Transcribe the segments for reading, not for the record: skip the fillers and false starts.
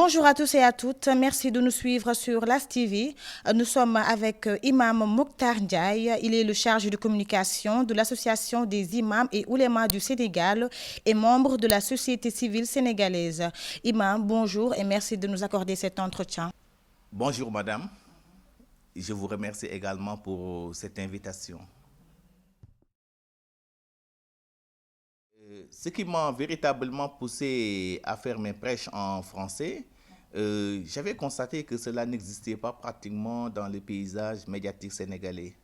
Bonjour à tous et à toutes. Merci de nous suivre sur LAS TV. Nous sommes avec Imam Mokhtar Ndiaye. Il est le chargé de communication de l'Association des imams et oulémas du Sénégal et membre de la société civile sénégalaise. Imam, bonjour et merci de nous accorder cet entretien. Bonjour madame, je vous remercie également pour cette invitation. Ce qui m'a véritablement poussé à faire mes prêches en français, j'avais constaté que cela n'existait pas pratiquement dans le paysage médiatique sénégalais.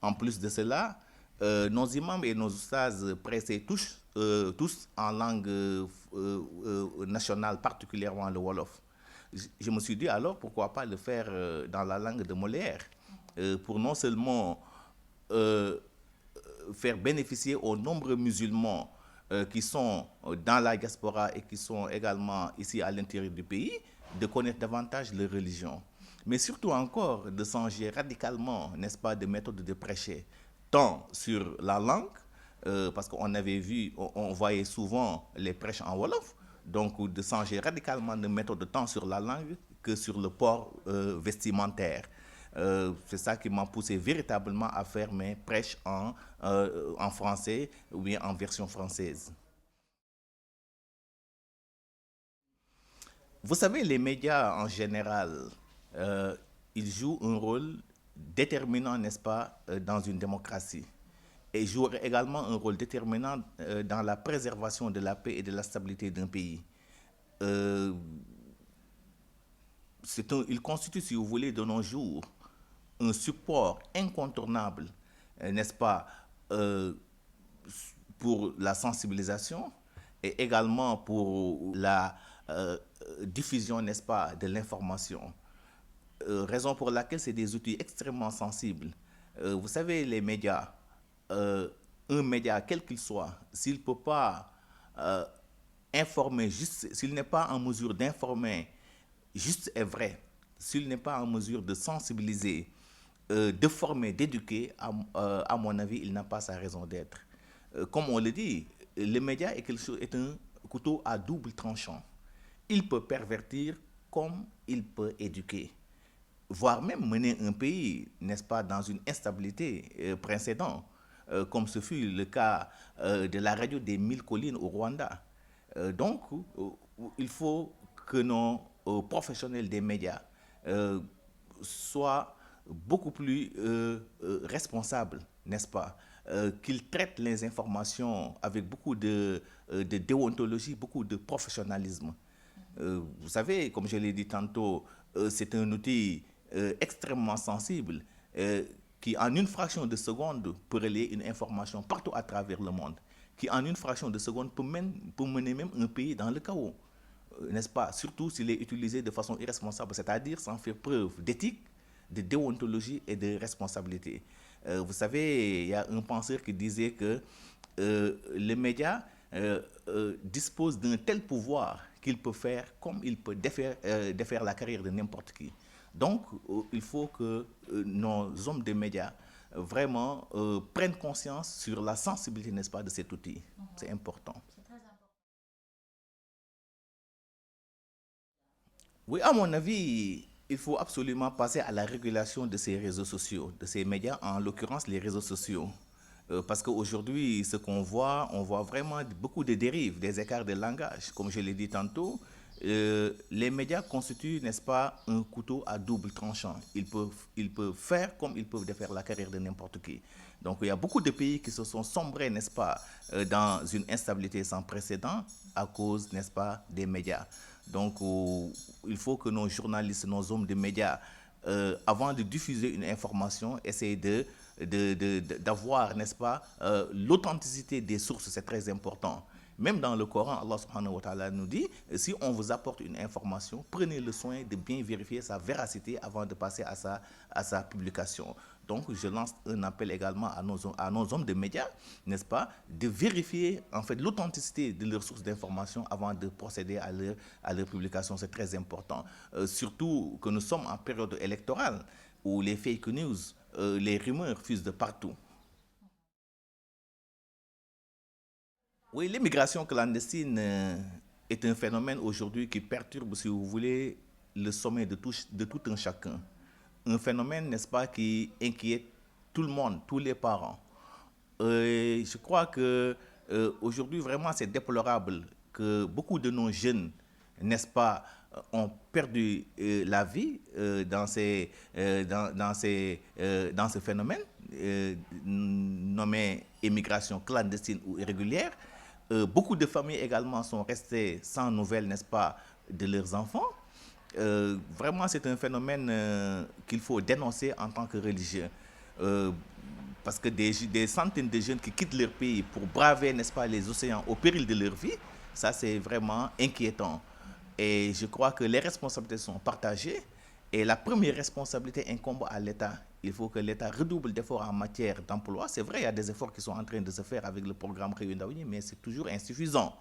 En plus de cela, nos imams et nos oustas prêchaient tous en langue nationale, particulièrement le Wolof. Je me suis dit alors pourquoi pas le faire dans la langue de Molière, pour non seulement euh, faire bénéficier aux nombreux musulmans qui sont dans la diaspora et qui sont également ici à l'intérieur du pays, de connaître davantage leur religion. Mais surtout encore de changer radicalement, n'est-ce pas, de méthode de prêcher, tant sur la langue, parce qu'on avait vu, on voyait souvent les prêches en Wolof, donc de changer radicalement de méthode tant sur la langue que sur le port vestimentaire. C'est ça qui m'a poussé véritablement à faire mes prêches en français ou bien en version française. Vous savez, les médias en général, euh, ils jouent un rôle déterminant, n'est-ce pas, dans une démocratie. Et jouent également un rôle déterminant dans la préservation de la paix et de la stabilité d'un pays. Euh, il constitue, si vous voulez, de nos jours, un support incontournable, n'est-ce pas, euh, pour la sensibilisation et également pour la diffusion, n'est-ce pas, de l'information. Raison pour laquelle c'est des outils extrêmement sensibles. Vous savez, les médias, un média, quel qu'il soit, s'il ne peut pas euh, informer juste, s'il n'est pas en mesure d'informer juste et vrai, s'il n'est pas en mesure de sensibiliser, de former, d'éduquer, à mon avis, il n'a pas sa raison d'être. Comme on le dit, le média est un couteau à double tranchant. Il peut pervertir comme il peut éduquer, voire même mener un pays, n'est-ce pas, dans une instabilité précédente, comme ce fut le cas de la radio des 1000 collines au Rwanda. Donc, il faut que nos professionnels des médias soient beaucoup plus responsables, n'est-ce pas, qu'ils traitent les informations avec beaucoup de déontologie, beaucoup de professionnalisme. Vous savez, comme je l'ai dit tantôt, c'est un outil extrêmement sensible qui, en une fraction de seconde, peut relayer une information partout à travers le monde, qui, en une fraction de seconde, peut mener même un pays dans le chaos, n'est-ce pas? Surtout s'il est utilisé de façon irresponsable, c'est-à-dire sans faire preuve d'éthique, de déontologie et de responsabilité. Vous savez, il y a un penseur qui disait que les médias disposent d'un tel pouvoir qu'il peut faire comme il peut défaire la carrière de n'importe qui. Donc, il faut que nos hommes de médias vraiment prennent conscience sur la sensibilité, n'est-ce pas, de cet outil. C'est important. Oui, à mon avis, il faut absolument passer à la régulation de ces réseaux sociaux, de ces médias, en l'occurrence les réseaux sociaux. Parce qu'aujourd'hui, ce qu'on voit, on voit vraiment beaucoup de dérives, des écarts de langage. Comme je l'ai dit tantôt, les médias constituent, n'est-ce pas, un couteau à double tranchant. Ils peuvent faire comme ils peuvent défaire la carrière de n'importe qui. Donc il y a beaucoup de pays qui se sont sombrés, n'est-ce pas, dans une instabilité sans précédent à cause, n'est-ce pas, des médias. Donc il faut que nos journalistes, nos hommes de médias, avant de diffuser une information, essayent d'avoir, n'est-ce pas, l'authenticité des sources, c'est très important. Même dans le Coran, Allah subhanahu wa ta'ala nous dit, si on vous apporte une information, prenez le soin de bien vérifier sa véracité avant de passer à sa publication. Donc, je lance un appel également à nos hommes de médias, n'est-ce pas, de vérifier en fait l'authenticité de leurs sources d'information avant de procéder à leur publication. C'est très important. Surtout que nous sommes en période électorale où les fake news, les rumeurs fusent de partout. Oui, l'immigration clandestine est un phénomène aujourd'hui qui perturbe, si vous voulez, le sommeil de tout un chacun. Un phénomène, n'est-ce pas, qui inquiète tout le monde, tous les parents. Je crois que aujourd'hui, vraiment, c'est déplorable que beaucoup de nos jeunes, n'est-ce pas, ont perdu la vie dans ce phénomène nommé immigration clandestine ou irrégulière. Beaucoup de familles également sont restées sans nouvelles, n'est-ce pas, de leurs enfants. Vraiment, c'est un phénomène qu'il faut dénoncer en tant que religieux. Euh, Parce que des centaines de jeunes qui quittent leur pays pour braver, n'est-ce pas, les océans au péril de leur vie, ça c'est vraiment inquiétant. Et je crois que les responsabilités sont partagées. Et la première responsabilité incombe à l'État. Il faut que l'État redouble d'efforts en matière d'emploi. C'est vrai, il y a des efforts qui sont en train de se faire avec le programme Réunion, mais c'est toujours insuffisant.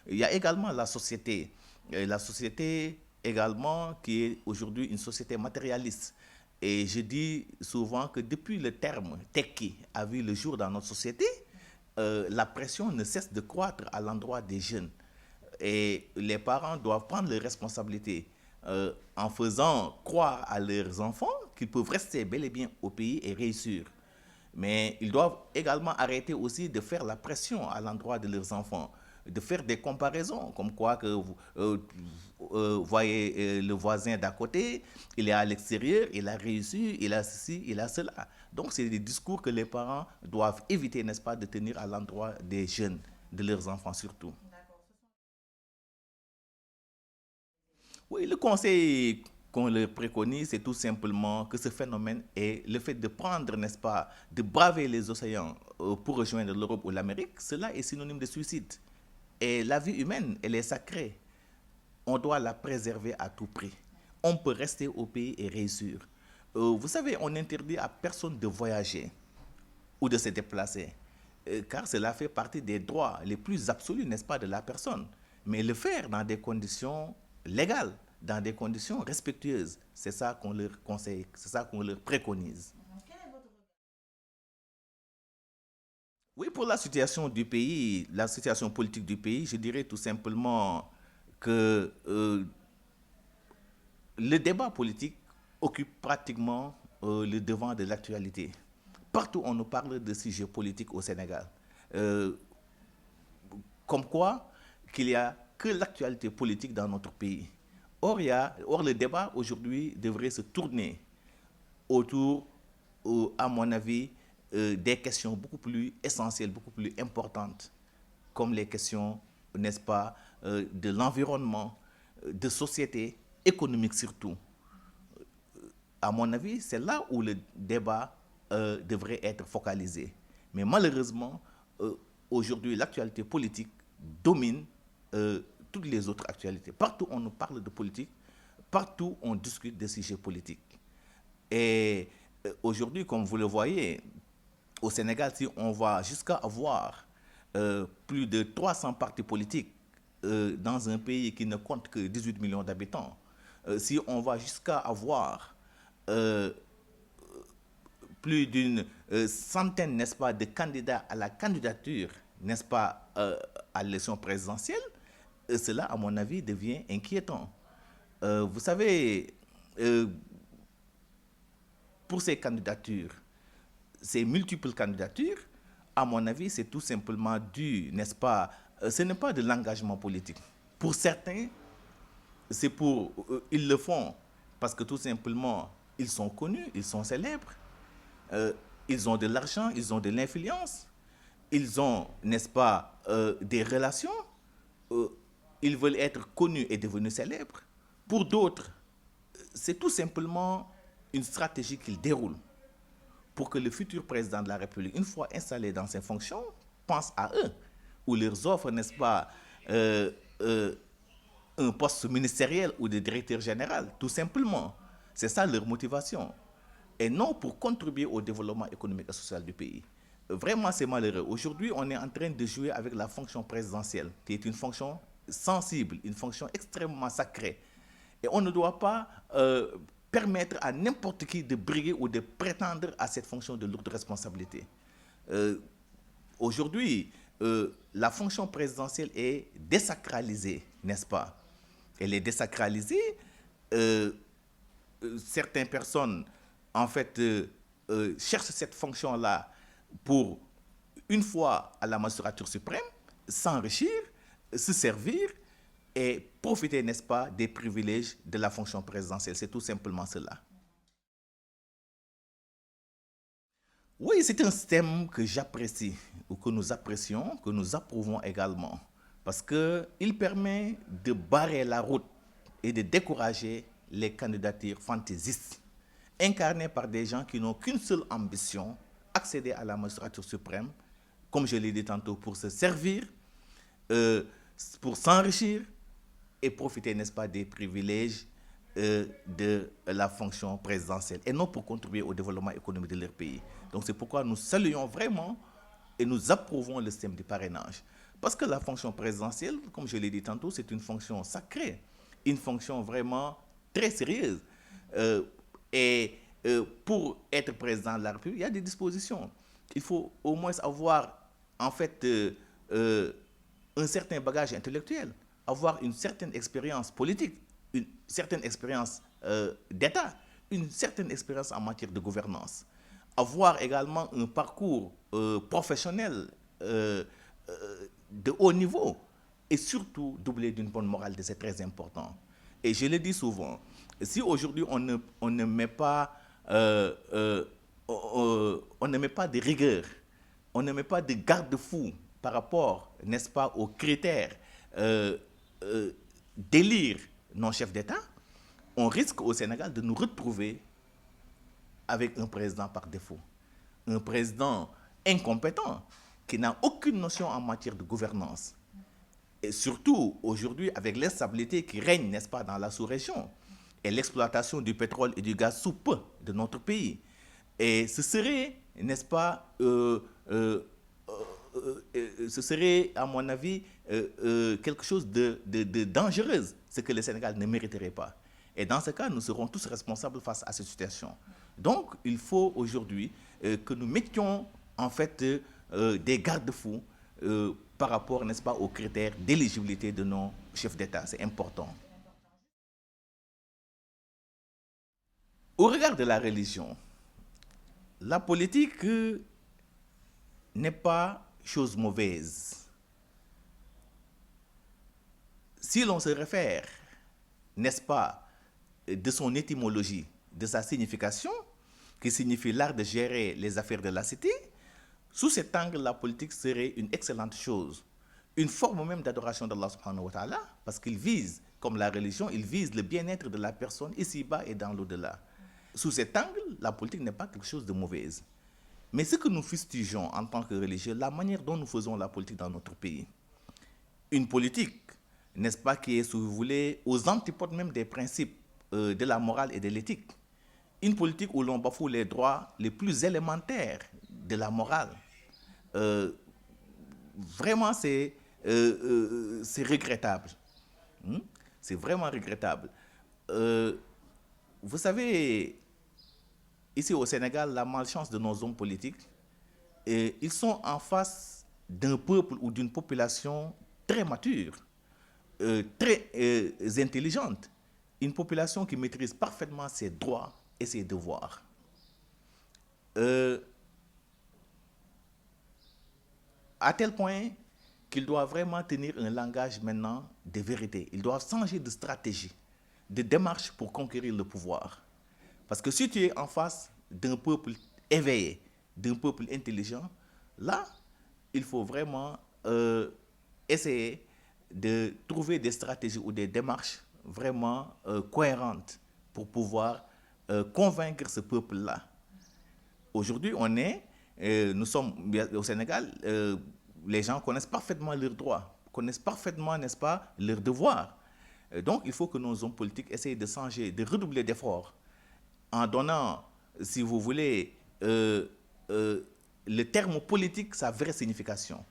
Il y a également la société. La société également qui est aujourd'hui une société matérialiste. Et je dis souvent que depuis le terme techie a vu le jour dans notre société, la pression ne cesse de croître à l'endroit des jeunes. Et les parents doivent prendre leurs responsabilités en faisant croire à leurs enfants qu'ils peuvent rester bel et bien au pays et réussir. Mais ils doivent également arrêter aussi de faire la pression à l'endroit de leurs enfants, de faire des comparaisons, comme quoi que vous voyez le voisin d'à côté, il est à l'extérieur, il a réussi, il a ceci, il a cela. Donc c'est des discours que les parents doivent éviter, n'est-ce pas, de tenir à l'endroit des jeunes, de leurs enfants surtout. Oui, le conseil qu'on leur préconise, c'est tout simplement que ce phénomène est le fait de prendre, n'est-ce pas, de braver les océans pour rejoindre l'Europe ou l'Amérique, cela est synonyme de suicide. Et la vie humaine, elle est sacrée. On doit la préserver à tout prix. On peut rester au pays et réussir. Vous savez, on interdit à personne de voyager ou de se déplacer, car cela fait partie des droits les plus absolus, n'est-ce pas, de la personne. Mais le faire dans des conditions légales, dans des conditions respectueuses, c'est ça qu'on leur conseille, c'est ça qu'on leur préconise. Oui, pour la situation du pays, la situation politique du pays, je dirais tout simplement que le débat politique occupe pratiquement le devant de l'actualité. Partout, on nous parle de sujets politiques au Sénégal. Euh, Comme quoi qu'il n'y a que l'actualité politique dans notre pays. Or le débat aujourd'hui devrait se tourner autour, à mon avis, des questions beaucoup plus essentielles, beaucoup plus importantes, comme les questions, n'est-ce pas, de l'environnement, de société, économique surtout. À mon avis, c'est là où le débat devrait être focalisé. Mais malheureusement, euh, aujourd'hui, l'actualité politique domine toutes les autres actualités. Partout on nous parle de politique, partout on discute des sujets politiques. Et aujourd'hui, comme vous le voyez, au Sénégal, si on va jusqu'à avoir plus de 300 partis politiques dans un pays qui ne compte que 18 millions d'habitants, si on va jusqu'à avoir euh, plus d'une centaine, n'est-ce pas, de candidats à la candidature, n'est-ce pas, à l'élection présidentielle, cela, à mon avis, devient inquiétant. Vous savez, euh, pour ces candidatures, ces multiples candidatures, à mon avis, c'est tout simplement dû, n'est-ce pas, ce n'est pas de l'engagement politique. Pour certains, ils le font parce que tout simplement, ils sont connus, ils sont célèbres, euh, ils ont de l'argent, ils ont de l'influence, ils ont, n'est-ce pas, des relations, euh, ils veulent être connus et devenus célèbres. Pour d'autres, c'est tout simplement une stratégie qu'ils déroulent pour que le futur président de la République, une fois installé dans ses fonctions, pense à eux, ou leur offre, n'est-ce pas, euh, euh, un poste ministériel ou de directeur général, tout simplement. C'est ça leur motivation. Et non pour contribuer au développement économique et social du pays. Vraiment, c'est malheureux. Aujourd'hui, on est en train de jouer avec la fonction présidentielle, qui est une fonction sensible, une fonction extrêmement sacrée. Et on ne doit pas permettre à n'importe qui de briguer ou de prétendre à cette fonction de lourde responsabilité. Aujourd'hui, la fonction présidentielle est désacralisée. n'est-ce pas? Elle est désacralisée. Certaines personnes, en fait, cherchent cette fonction-là pour, une fois à la magistrature suprême, s'enrichir, se servir et profiter, n'est-ce pas, des privilèges de la fonction présidentielle. C'est tout simplement cela. Oui, c'est un système que j'apprécie, ou que nous apprécions, que nous approuvons également, parce qu'il permet de barrer la route et de décourager les candidatures fantaisistes, incarnées par des gens qui n'ont qu'une seule ambition, accéder à la magistrature suprême, comme je l'ai dit tantôt, pour se servir, pour s'enrichir et profiter, n'est-ce pas, des privilèges de la fonction présidentielle et non pour contribuer au développement économique de leur pays. Donc c'est pourquoi nous saluons vraiment et nous approuvons le système du parrainage. Parce que la fonction présidentielle, comme je l'ai dit tantôt, c'est une fonction sacrée, une fonction vraiment très sérieuse. Pour être président de la République, il y a des dispositions. Il faut au moins avoir, en fait, un certain bagage intellectuel, avoir une certaine expérience politique, une certaine expérience d'État, une certaine expérience en matière de gouvernance, avoir également un parcours professionnel de haut niveau et surtout doublé d'une bonne morale, c'est très important. Et je le dis souvent, si aujourd'hui on ne met pas de rigueur, on ne met pas de garde-fou par rapport, n'est-ce pas, aux critères d'élire nos chefs d'État, on risque au Sénégal de nous retrouver avec un président par défaut. Un président incompétent qui n'a aucune notion en matière de gouvernance. Et surtout, aujourd'hui, avec l'instabilité qui règne, n'est-ce pas, dans la sous-région et l'exploitation du pétrole et du gaz sous peu de notre pays. Et ce serait, n'est-ce pas, ce serait, à mon avis, quelque chose de dangereux, ce que le Sénégal ne mériterait pas. Et dans ce cas, nous serons tous responsables face à cette situation. Donc, il faut aujourd'hui que nous mettions, en fait, des garde-fous par rapport, n'est-ce pas, aux critères d'éligibilité de nos chefs d'État. C'est important. Au regard de la religion, la politique n'est pas chose mauvaise. Si l'on se réfère, n'est-ce pas, de son étymologie, de sa signification, qui signifie l'art de gérer les affaires de la cité, sous cet angle, la politique serait une excellente chose. Une forme même d'adoration d'Allah subhanahu wa ta'ala, parce qu'il vise, comme la religion, il vise le bien-être de la personne ici-bas et dans l'au-delà. Sous cet angle, la politique n'est pas quelque chose de mauvaise. Mais ce que nous fustigeons en tant que religieux, la manière dont nous faisons la politique dans notre pays. Une politique, n'est-ce pas, qui est, si vous voulez, aux antipodes même des principes de la morale et de l'éthique. Une politique où l'on bafoue les droits les plus élémentaires de la morale. Vraiment, c'est regrettable. C'est vraiment regrettable. Vous savez, ici au Sénégal, la malchance de nos hommes politiques, ils sont en face d'un peuple ou d'une population très mature, très intelligente, une population qui maîtrise parfaitement ses droits et ses devoirs. À tel point qu'ils doivent vraiment tenir un langage maintenant de vérité. Ils doivent changer de stratégie, de démarche pour conquérir le pouvoir. Parce que si tu es en face d'un peuple éveillé, d'un peuple intelligent, là, il faut vraiment essayer de trouver des stratégies ou des démarches vraiment cohérentes pour pouvoir convaincre ce peuple-là. Aujourd'hui, nous sommes au Sénégal, les gens connaissent parfaitement leurs droits, connaissent parfaitement, n'est-ce pas, leurs devoirs. Donc, il faut que nos hommes politiques essayent de changer, de redoubler d'efforts en donnant, si vous voulez, le terme politique sa vraie signification.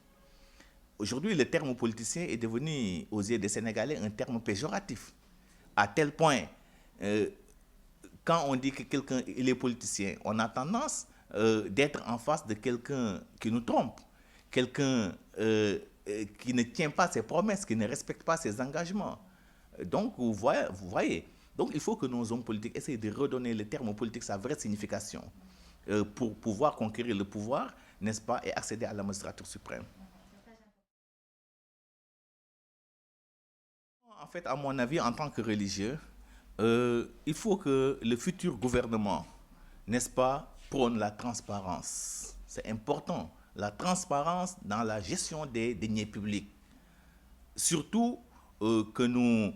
Aujourd'hui, le terme politicien est devenu, aux yeux des Sénégalais, un terme péjoratif. À tel point, quand on dit que quelqu'un est politicien, on a tendance d'être en face de quelqu'un qui nous trompe, quelqu'un qui ne tient pas ses promesses, qui ne respecte pas ses engagements. Donc, vous voyez. Donc, il faut que nos hommes politiques essayent de redonner le terme politique sa vraie signification pour pouvoir conquérir le pouvoir, n'est-ce pas, et accéder à la magistrature suprême. En fait, à mon avis, en tant que religieux, il faut que le futur gouvernement, n'est-ce pas, prône la transparence. C'est important, la transparence dans la gestion des deniers publics. Surtout que nous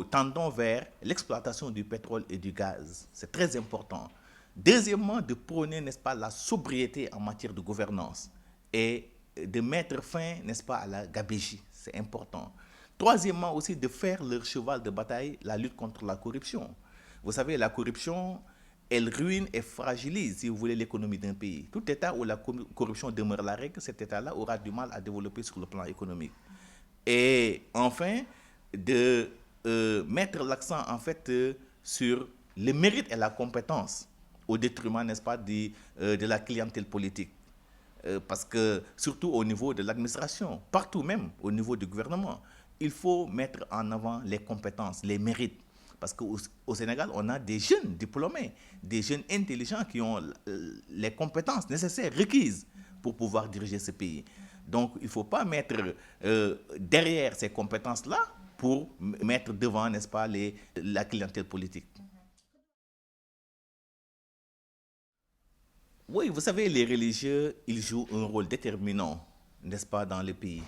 tendons vers l'exploitation du pétrole et du gaz. C'est très important. Deuxièmement, de prôner, n'est-ce pas, la sobriété en matière de gouvernance et de mettre fin, n'est-ce pas, à la gabegie. C'est important. Troisièmement, aussi de faire leur cheval de bataille, la lutte contre la corruption. Vous savez, la corruption, elle ruine et fragilise, si vous voulez, l'économie d'un pays. Tout État où la corruption demeure la règle, cet État-là aura du mal à développer sur le plan économique. Et enfin, de mettre l'accent en fait sur le mérite et la compétence au détriment, n'est-ce pas, de la clientèle politique. Parce que, surtout au niveau de l'administration, partout même au niveau du gouvernement, il faut mettre en avant les compétences, les mérites. Parce qu'au Sénégal, on a des jeunes diplômés, des jeunes intelligents qui ont les compétences nécessaires, requises pour pouvoir diriger ce pays. Donc, il ne faut pas mettre derrière ces compétences-là pour mettre devant, n'est-ce pas, la clientèle politique. Oui, vous savez, les religieux, ils jouent un rôle déterminant, n'est-ce pas, dans le pays.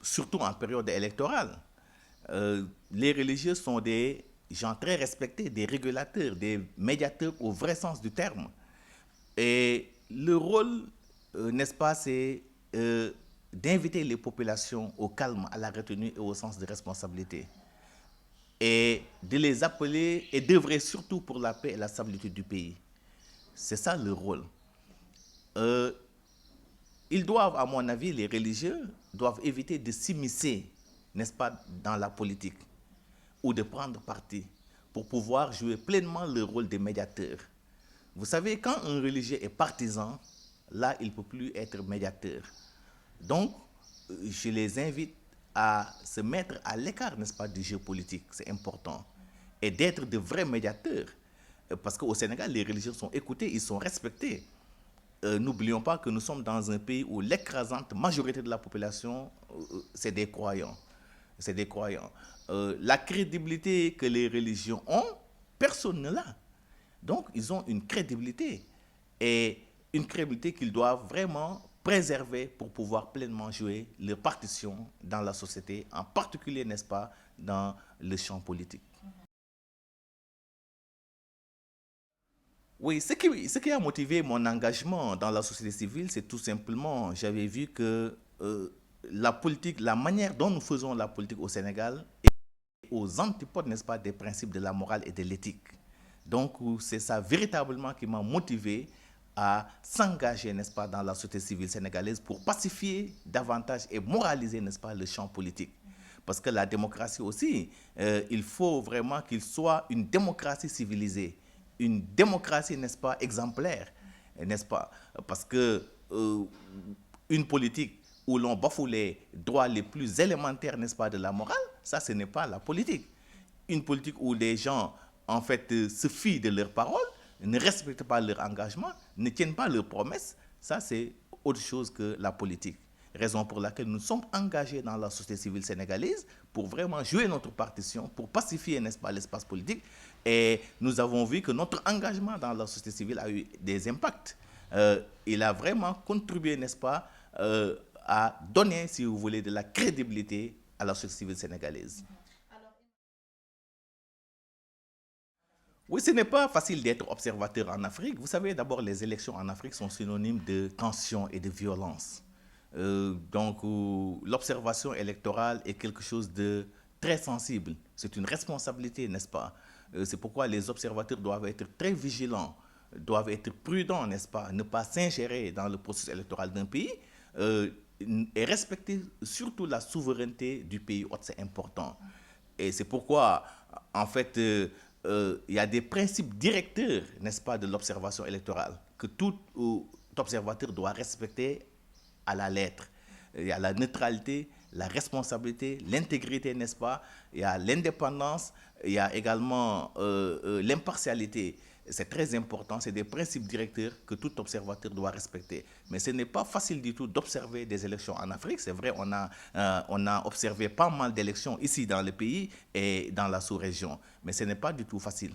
Surtout en période électorale. Les religieux sont des gens très respectés, des régulateurs, des médiateurs au vrai sens du terme. Et le rôle, n'est-ce pas, c'est d'inviter les populations au calme, à la retenue et au sens de responsabilité. Et de les appeler et d'œuvrer surtout pour la paix et la stabilité du pays. C'est ça le rôle. Ils doivent, à mon avis, les religieux, doivent éviter de s'immiscer, n'est-ce pas, dans la politique ou de prendre parti pour pouvoir jouer pleinement le rôle de médiateur. Vous savez, quand un religieux est partisan, là, il ne peut plus être médiateur. Donc, je les invite à se mettre à l'écart, n'est-ce pas, du jeu politique. C'est important. Et d'être de vrais médiateurs. Parce qu'au Sénégal, les religieux sont écoutés, ils sont respectés. N'oublions pas que nous sommes dans un pays où l'écrasante majorité de la population, c'est des croyants. C'est des croyants. La crédibilité que les religions ont, personne ne l'a. Donc, ils ont une crédibilité. Et une crédibilité qu'ils doivent vraiment préserver pour pouvoir pleinement jouer leur partition dans la société, en particulier, n'est-ce pas, dans le champ politique. Oui, ce qui a motivé mon engagement dans la société civile, c'est tout simplement, j'avais vu que la politique, la manière dont nous faisons la politique au Sénégal est aux antipodes, n'est-ce pas, des principes de la morale et de l'éthique. Donc, c'est ça véritablement qui m'a motivé à s'engager, n'est-ce pas, dans la société civile sénégalaise pour pacifier davantage et moraliser, n'est-ce pas, le champ politique. Parce que la démocratie aussi, il faut vraiment qu'il soit une démocratie civilisée, une démocratie, n'est-ce pas, exemplaire, n'est-ce pas? Parce que une politique où l'on bafoue les droits les plus élémentaires, n'est-ce pas, de la morale, ça, ce n'est pas la politique. Une politique où les gens, en fait, se fient de leurs paroles, ne respectent pas leur engagement, ne tiennent pas leurs promesses, ça, c'est autre chose que la politique. Raison pour laquelle nous sommes engagés dans la société civile sénégalaise pour vraiment jouer notre partition, pour pacifier, n'est-ce pas, l'espace politique. Et nous avons vu que notre engagement dans la société civile a eu des impacts. Il a vraiment contribué, n'est-ce pas, à donner, si vous voulez, de la crédibilité à la société civile sénégalaise. Oui, ce n'est pas facile d'être observateur en Afrique. Vous savez, d'abord, les élections en Afrique sont synonymes de tension et de violence. Donc, l'observation électorale est quelque chose de très sensible. C'est une responsabilité, n'est-ce pas? C'est pourquoi les observateurs doivent être très vigilants, doivent être prudents, n'est-ce pas? Ne pas s'ingérer dans le processus électoral d'un pays et respecter surtout la souveraineté du pays hôte, c'est important. Et c'est pourquoi, en fait, il y a des principes directeurs, n'est-ce pas, de l'observation électorale que tout observateur doit respecter à la lettre. Il y a la neutralité, la responsabilité, l'intégrité, n'est-ce pas? Il y a l'indépendance, il y a également l'impartialité. C'est très important, c'est des principes directeurs que tout observateur doit respecter. Mais ce n'est pas facile du tout d'observer des élections en Afrique. C'est vrai, on a observé pas mal d'élections ici dans le pays et dans la sous-région. Mais ce n'est pas du tout facile.